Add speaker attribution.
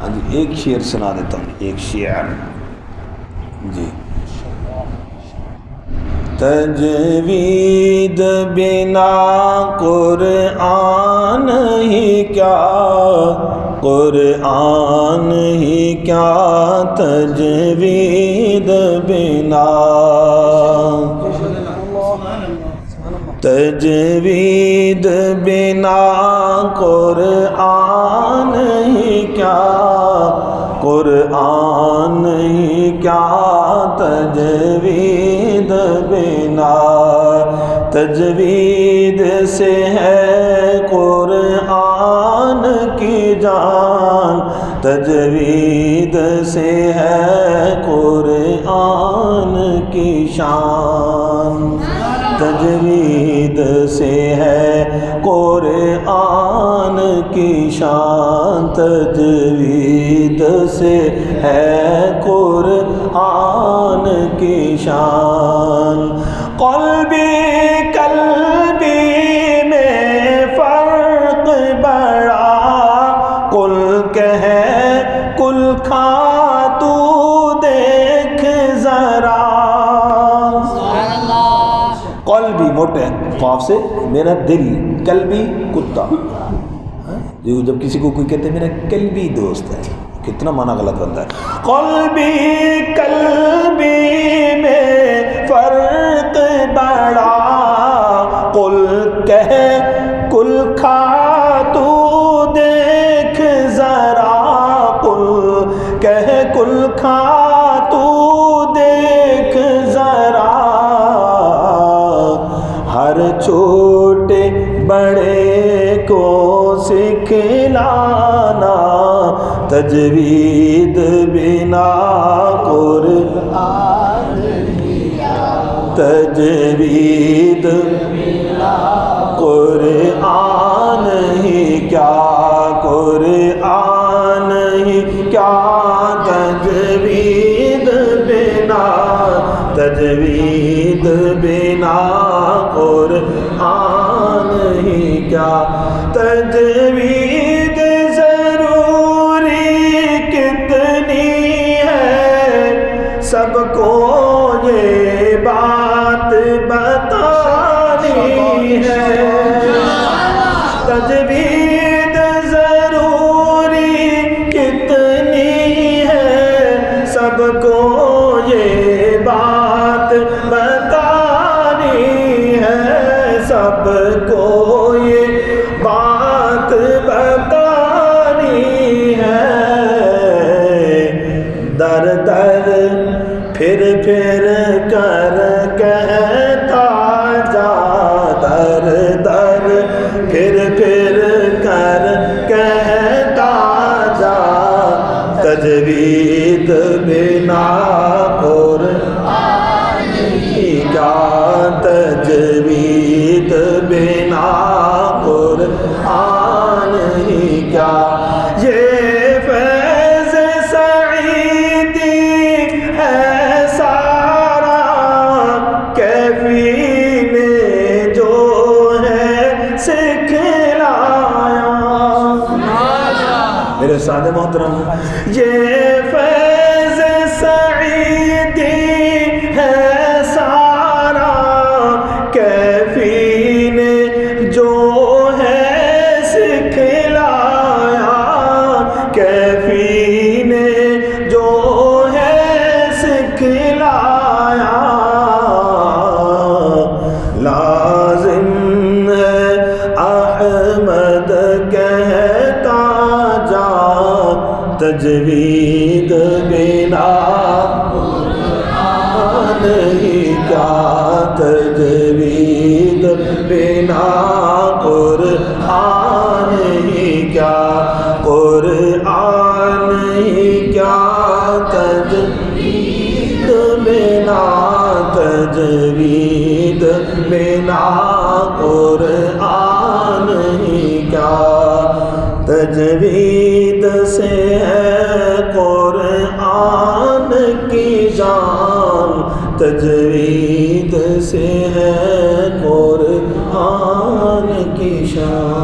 Speaker 1: ہاں جی ایک شعر سنا دیتا ہوں، ایک شعر جی. تجوید بنا قرآن ہی کیا، قرآن ہی کیا تجوید بنا، تجوید بنا قرآن ہی کیا، قرآن ہی کیا تجوید بنا. تجوید سے ہے قرآن کی جان، تجوید سے ہے قرآن کی شان، تجوید سے ہے قرآن کی شان، تجوید سے ہے قرآن کی شان. قلبی قلبی میں فرق بڑا، قل کہے کل کھا تو دیکھ ذرا. قلبی موٹے قاف سے میرا دل، قلبی کتا. جب کسی کو کوئی کہتے ہیں میرا قلبی دوست ہے، کتنا معنی غلط بنتا ہے. قلبی قلبی میں فرق بڑا، قل کہے کل کھا تو دیکھ ذرا، قل کہے کل کھا تو دیکھ ذرا. ہر چھوٹے بڑے کو سکھلانا، تجوید بنا قرآن تجوید بنا قرآن ہی کیا، قرآن ہی کیا تجوید بنا، تجوید بنا قرآن ہی کیا. تجوید ضروری کتنی ہے، سب کو یہ بات بتانی ہے. تجوید ضروری کتنی ہے، سب کو یہ بات بتانی ہے، سب کو یہ بات بتانی ہے. در در پھر کر کہتا جا، در در پھر کر کہتا جا، تجوید بنا قرآن ہی کیا، تجوید بنا قرآن ہی کیا. یہ فیض سعیدی ہے سارا، کیفی نے جو ہے سکھلایا. میرے سادے محترم، یہ فیض سعیدی ہے سارا، کیفی نے جو ہے سکھلایا، کیفی نے جو ہے سکھلایا. لازم ہے احمد کہتا جا، تجوید بنا قرآن ہی کیا، تجوید بنا قرآن ہی کیا، قرآن ہی کیا تجوید بنا، تجوید بنا قرآن ہی کیا. تجوید سے ہے قرآن کی جان، تجوید سے ہے قرآن کی شان.